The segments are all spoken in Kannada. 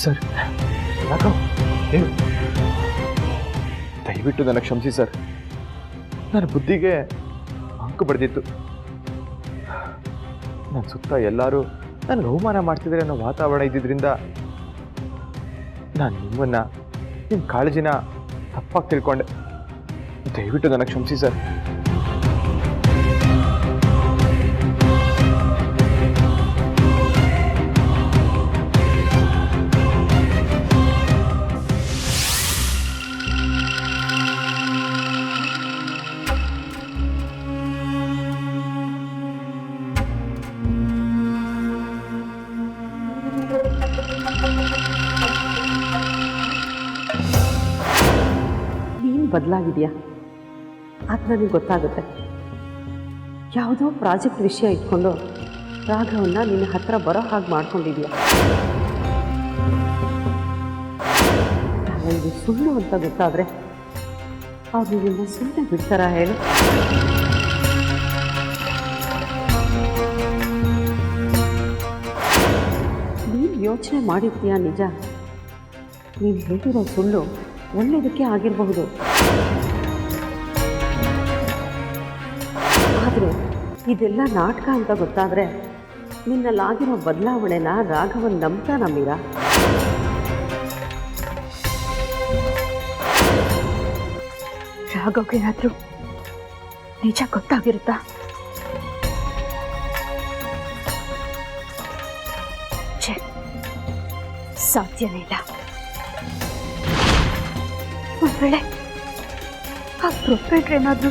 ಸರ್ ರಾಘವ್ ಹೇಳು. ದಯವಿಟ್ಟು ನನಗೆ ಕ್ಷಮಿಸಿ ಸರ್. ನನ್ನ ಬುದ್ಧಿಗೆ ಅಂಕು ಬಡ್ದಿತ್ತು. ನನ್ನ ಸುತ್ತ ಎಲ್ಲರೂ ನನಗೆ ಅವಮಾನ ಮಾಡ್ತಿದ್ರೆ ಅನ್ನೋ ವಾತಾವರಣ ಇದ್ದಿದ್ದರಿಂದ ನಾನು ನಿಮ್ಮ ಕಾಳಜಿನ ತಪ್ಪಾಗಿ ತಿಳ್ಕೊಂಡೆ. ದಯವಿಟ್ಟು ನನಗೆ ಕ್ಷಮಿಸಿ ಸರ್. ಬದಲಾಗಿದೆಯಾ ಅದು ನನಗೆ ಗೊತ್ತಾಗುತ್ತೆ. ಯಾವುದೋ ಪ್ರಾಜೆಕ್ಟ್ ವಿಷಯ ಇಟ್ಕೊಂಡು ರಾಘವನ್ನ ನಿನ್ನ ಹತ್ರ ಬರೋ ಹಾಗೆ ಮಾಡ್ಕೊಂಡಿದ್ಯಾ. ಇದು ಸುಳ್ಳು ಅಂತ ಗೊತ್ತಾದರೆ ಅವ್ರು ನಿನ್ನ ಸುಮ್ಮನೆ ಬಿಡ್ತಾರ ಹೇಳು? ನೀನು ಯೋಚನೆ ಮಾಡಿರ್ತೀಯ ನಿಜ. ನೀನು ಹೇಳಿರೋ ಸುಳ್ಳು ಒಳ್ಳೆಯದಕ್ಕೆ ಆಗಿರಬಹುದು. ಆದರೆ ಇದೆಲ್ಲ ನಾಟಕ ಅಂತ ಗೊತ್ತಾದರೆ ನಿನ್ನಲ್ಲಾಗಿರೋ ಬದಲಾವಣೆನ ರಾಘವನ್ ನಂಬ್ತಾನ ಮೀರಾ? ರಾಘವ್ಗೇನಾದ್ರೂ ನಿಜ ಗೊತ್ತಾಗಿರುತ್ತಾ? ಸಾಧ್ಯನೇ ಇಲ್ಲ. ಒಂದ್ ವೇಳೆ ಆ ಪ್ರೊಪರೇಟರ್ ಏನಾದ್ರು,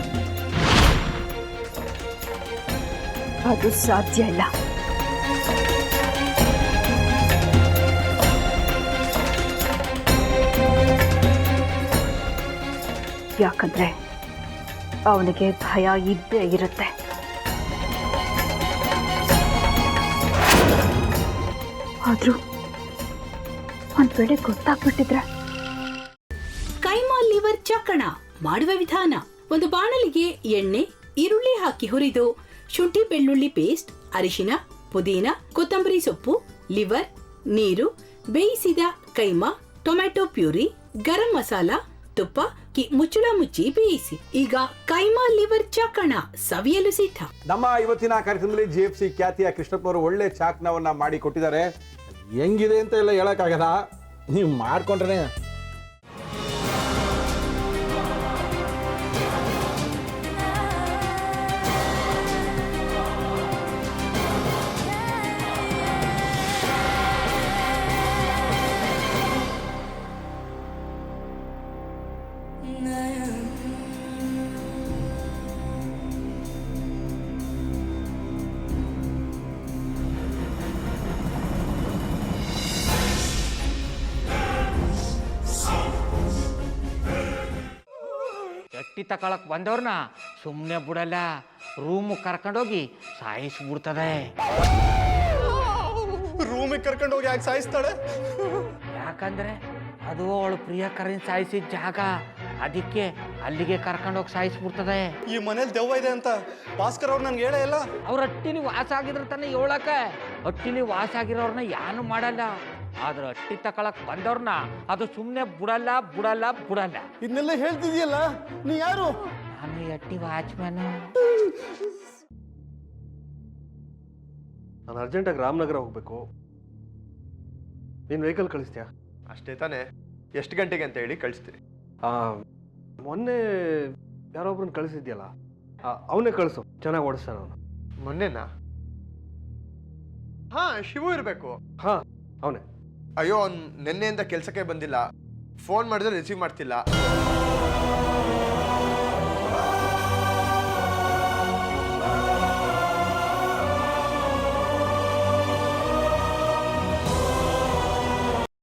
ಅದು ಸಾಧ್ಯ ಇಲ್ಲ. ಯಾಕಂದ್ರೆ ಅವನಿಗೆ ಭಯ ಇದ್ದೇ ಇರುತ್ತೆ. ಆದ್ರೂ ಒಂದ್ ವೇಳೆ ಗೊತ್ತಾಗ್ಬಿಟ್ಟಿದ್ರೆ? ಕೈಮಾ ಲಿವರ್ ಚಕ್ಕಣ ಮಾಡುವ ವಿಧಾನ: ಒಂದು ಬಾಣಲಿಗೆ ಎಣ್ಣೆ, ಈರುಳ್ಳಿ ಹಾಕಿ ಹುರಿದು ಶುಂಠಿ ಬೆಳ್ಳುಳ್ಳಿ ಪೇಸ್ಟ್, ಅರಿಶಿನ, ಪುದೀನ, ಕೊತ್ತಂಬರಿ ಸೊಪ್ಪು, ಲಿವರ್, ನೀರು, ಬೇಯಿಸಿದ ಕೈಮಾ, ಟೊಮ್ಯಾಟೊ ಪ್ಯೂರಿ, ಗರಂ ಮಸಾಲ, ತುಪ್ಪ ಮುಚ್ಚಳ ಮುಚ್ಚಿ ಬೇಯಿಸಿ. ಈಗ ಕೈಮಾ ಲಿವರ್ ಚಾಕಣ ಸವಿಯಲು ಸಿದ್ಧ. ನಮ್ಮ ಇವತ್ತಿನ ಕಾರ್ಯಕ್ರಮದಲ್ಲಿ GFC ಖ್ಯಾತಿಯ ಕೃಷ್ಣಪ್ಪನವರು ಒಳ್ಳೆ ಚಾಕ್ನವನ್ನ ಮಾಡಿ ಕೊಟ್ಟಿದ್ದಾರೆ. ಹೆಂಗಿದೆ ಅಂತ ಎಲ್ಲ ಹೇಳಕ್ಕಾಗಲ್ಲ, ನೀವು ಮಾಡ್ಕೊಂಡ್ರೆ. ಎಟ್ಟಿ ತಕೊಳಕ್ ಬಂದವ್ರನ್ನ ಸುಮ್ಮನೆ ಬಿಡಲ್ಲ, ರೂಮ್ ಕರ್ಕೊಂಡೋಗಿ ಸಾಯಿಸ್ಬಿಡ್ತದೆ. ರೂಮಿಗೆ ಕರ್ಕೊಂಡೋಗಿ ಯಾಕೆ ಸಾಯಿಸ್ತಾಳೆ? ಯಾಕಂದ್ರೆ ಅದು ಅವಳು ಪ್ರಿಯಕರನ್ ಸಾಯಿಸಿದ ಜಾಗ, ಅದಕ್ಕೆ ಅಲ್ಲಿಗೆ ಕರ್ಕೊಂಡೋಗಿ ಸಾಯಿಸ್ಬಿಡ್ತದೆ. ಈ ಮನೇಲಿ ದೆವ್ವ ಇದೆ ಅಂತ ಭಾಸ್ಕರ್ ಅವ್ರು ನನ್ಗೆ ಹೇಳೇ ಇಲ್ಲ. ಅವ್ರ ಹಟ್ಟಿಲಿ ವಾಸ ಆಗಿದ್ರ ತಾನೆ ಹೇಳಕ. ಹಟ್ಟಿಲಿ ವಾಸ ಆಗಿರೋರ್ನ ಯಾನು ಮಾಡಲ್ಲ, ಆದ್ರೆ ಹಟ್ಟಿ ತಕೊಳಕ್ ಬಂದವ್ರನ್ನ ಅದು ಸುಮ್ಮನೆ ಬಿಡಲ್ಲ ಬಿಡಲ್ಲ ಬಿಡಲ್ಲ. ಇದನ್ನೆಲ್ಲ ಹೇಳ್ತಿದ್ಯಲ್ಲ, ನೀ ಯಾರು? ನಾನು ಹಟ್ಟಿ ವಾಚ್ಮ್ಯಾನ್. ನಾನು ಅರ್ಜೆಂಟಾಗಿ ರಾಮನಗರ ಹೋಗ್ಬೇಕು. ನೀನು ವೆಹಿಕಲ್ ಕಳಿಸ್ತೀಯಾ? ಅಷ್ಟೇ ತಾನೇ. ಎಷ್ಟು ಗಂಟೆಗೆ ಅಂತ ಹೇಳಿ ಕಳಿಸ್ತೀನಿ. ಮೊನ್ನೆ ಯಾರೊಬ್ರನ್ನ ಕಳಿಸಿದ್ಯಲ್ಲ, ಅವನೇ ಕಳಿಸು, ಚೆನ್ನಾಗಿ ಓಡಿಸ್ತಾನ ಅವನು. ಮೊನ್ನೆನಾ? ಹಾ, ಶಿವು ಇರಬೇಕು. ಹಾ, ಅವನೇ. ಅಯ್ಯೋ, ಅವ್ನು ನಿನ್ನೆಯಿಂದ ಕೆಲಸಕ್ಕೆ ಬಂದಿಲ್ಲ. ಫೋನ್ ಮಾಡಿದ್ರೆ ರಿಸೀವ್ ಮಾಡ್ತಿಲ್ಲ.